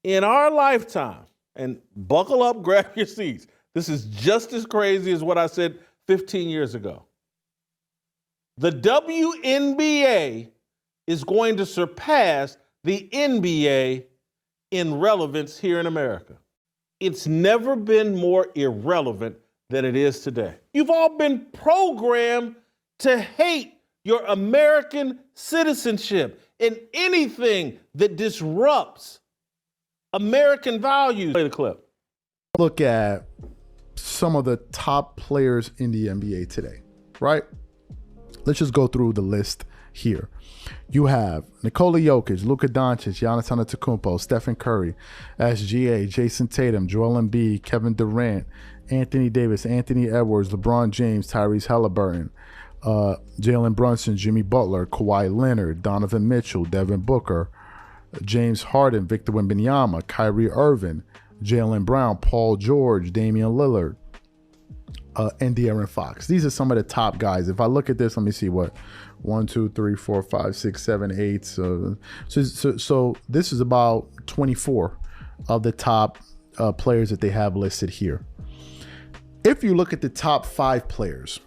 In our lifetime, and buckle up, grab your seats. This is just as crazy as what I said 15 years ago. The WNBA is going to surpass the NBA in relevance here in America. It's never been more irrelevant than it is today. You've all been programmed to hate your American citizenship and anything that disrupts American values. Play the clip. Look at some of the top players in the NBA today, right? Let's just go through the list here. You have Nikola Jokic, Luka Doncic, Giannis Antetokounmpo, Stephen Curry, SGA, Jason Tatum, Joel Embiid, Kevin Durant, Anthony Davis, Anthony Edwards, LeBron James, Tyrese Halliburton, Jalen Brunson, Jimmy Butler, Kawhi Leonard, Donovan Mitchell, Devin Booker, James Harden, Victor Wembanyama, Kyrie Irving, Jaylen Brown, Paul George, Damian Lillard, and De'Aaron Fox. These are some of the top guys. If I look at this, let me see what 1, 2, 3, 4, 5, 6, 7, 8. So this is about 24 of the top players that they have listed here. If you look at the top 5 players,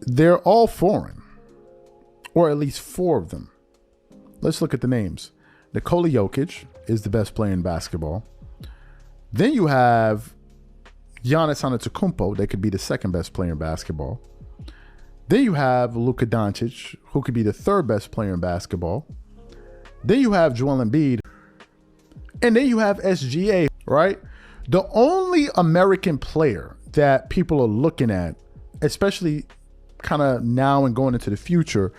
they're all foreign, or at least 4 of them. Let's look at the names. Nikola Jokic is the best player in basketball. Then you have Giannis Antetokounmpo, that could be the second best player in basketball. Then you have Luka Doncic, who could be the third best player in basketball. Then you have Joel Embiid. And then you have SGA, right? The only American player that people are looking at, especially kind of now and going into the future,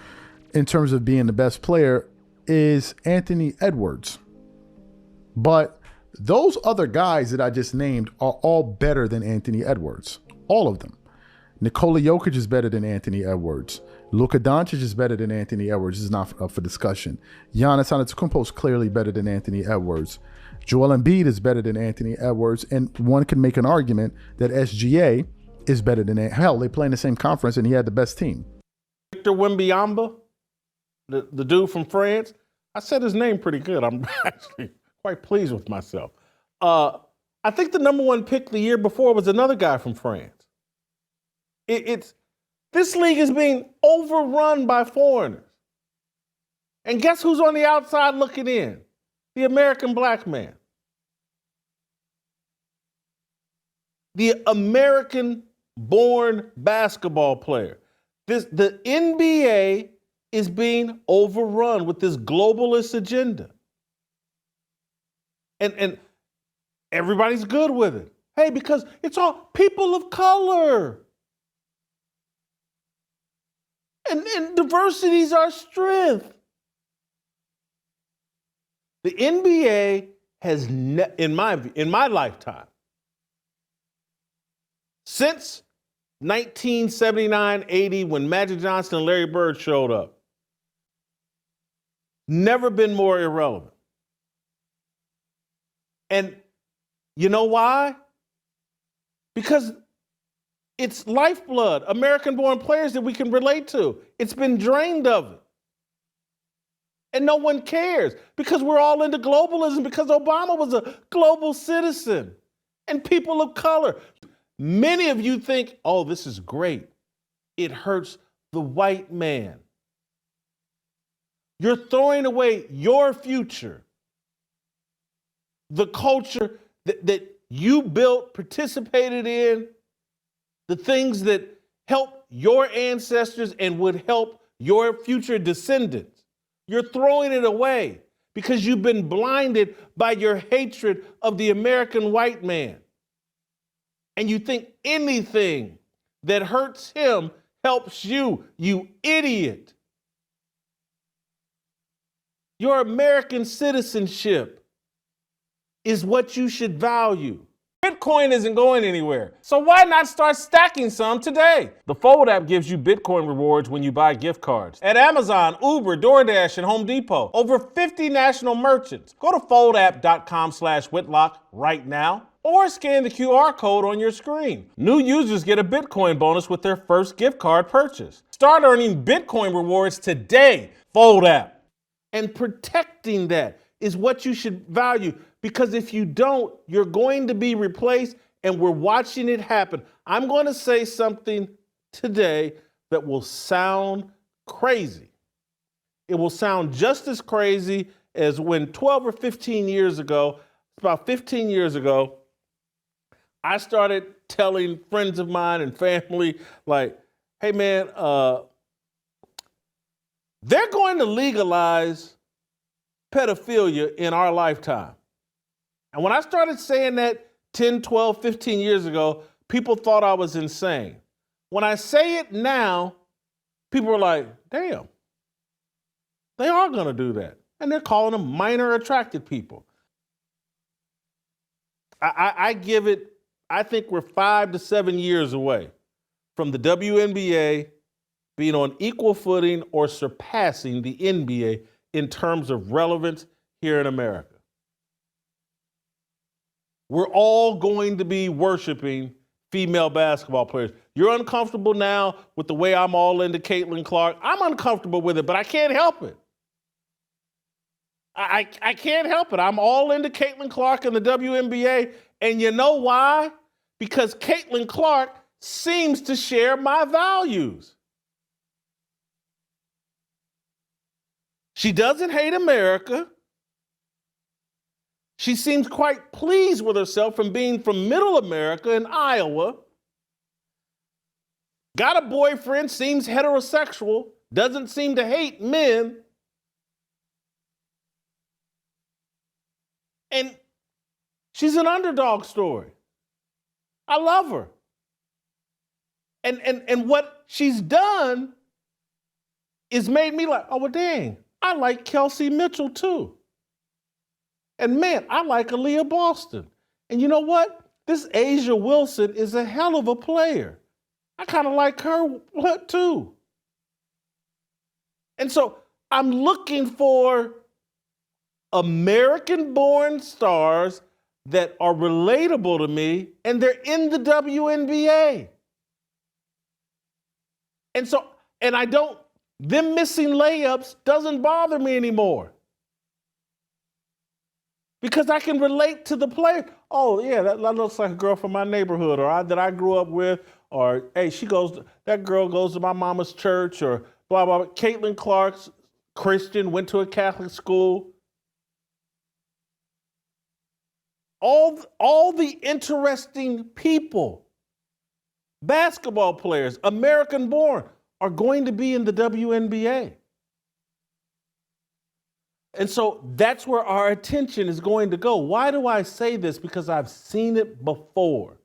in terms of being the best player, is Anthony Edwards. But those other guys that I just named are all better than Anthony Edwards. All of them. Nikola Jokic is better than Anthony Edwards. Luka Doncic is better than Anthony Edwards. This is not up for discussion. Giannis Antetokounmpo is clearly better than Anthony Edwards. Joel Embiid is better than Anthony Edwards. And one can make an argument that SGA is better than hell. They play in the same conference and he had the best team. Victor Wembanyama, the dude from France. I said his name pretty good. I'm actually quite pleased with myself. I think the number 1 pick the year before was another guy from France. This league is being overrun by foreigners. And guess who's on the outside looking in? The American black man. The American-born basketball player. The NBA is being overrun with this globalist agenda. And everybody's good with it. Hey, because it's all people of color. And diversity is our strength. The NBA has, in my lifetime, since 1979-80, when Magic Johnson and Larry Bird showed up, never been more irrelevant. And you know why? Because it's lifeblood, American-born players that we can relate to. It's been drained of it. And no one cares because we're all into globalism because Obama was a global citizen and people of color. Many of you think, oh, this is great. It hurts the white man. You're throwing away your future, the culture that you built, participated in, the things that help your ancestors and would help your future descendants. You're throwing it away because you've been blinded by your hatred of the American white man. And you think anything that hurts him helps you, you idiot. Your American citizenship is what you should value. Bitcoin isn't going anywhere, so why not start stacking some today? The Fold app gives you Bitcoin rewards when you buy gift cards. At Amazon, Uber, DoorDash, and Home Depot. Over 50 national merchants. Go to foldapp.com/Whitlock right now or scan the QR code on your screen. New users get a Bitcoin bonus with their first gift card purchase. Start earning Bitcoin rewards today. Fold app. And protecting that is what you should value, because if you don't, you're going to be replaced, and we're watching it happen. I'm going to say something today that will sound crazy. It will sound just as crazy as when 12 or 15 years ago, about 15 years ago, I started telling friends of mine and family, like, hey man, they're going to legalize pedophilia in our lifetime. And when I started saying that 10, 12, 15 years ago, people thought I was insane. When I say it now, people are like, damn, they are going to do that. And they're calling them minor attracted people. I give it, I think we're 5 to 7 years away from the WNBA being on equal footing or surpassing the NBA in terms of relevance here in America. We're all going to be worshiping female basketball players. You're uncomfortable now with the way I'm all into Caitlin Clark. I'm uncomfortable with it, but I can't help it. I can't help it. I'm all into Caitlin Clark and the WNBA. And you know why? Because Caitlin Clark seems to share my values. She doesn't hate America. She seems quite pleased with herself from being from middle America in Iowa. Got a boyfriend, seems heterosexual, doesn't seem to hate men. And she's an underdog story. I love her. And what she's done is made me like, oh, well, dang, I like Kelsey Mitchell too. And man, I like Aaliyah Boston. And you know what? This Asia Wilson is a hell of a player. I kind of like her too. And so I'm looking for American-born stars that are relatable to me, and they're in the WNBA. And I don't, them missing layups doesn't bother me anymore. Because I can relate to the player. Oh, yeah, that looks like a girl from my neighborhood, or that I grew up with, or hey, that girl goes to my mama's church, or blah, blah, blah. Caitlin Clark's Christian, went to a Catholic school. All the interesting people, basketball players, American-born, are going to be in the WNBA. And so that's where our attention is going to go. Why do I say this? Because I've seen it before.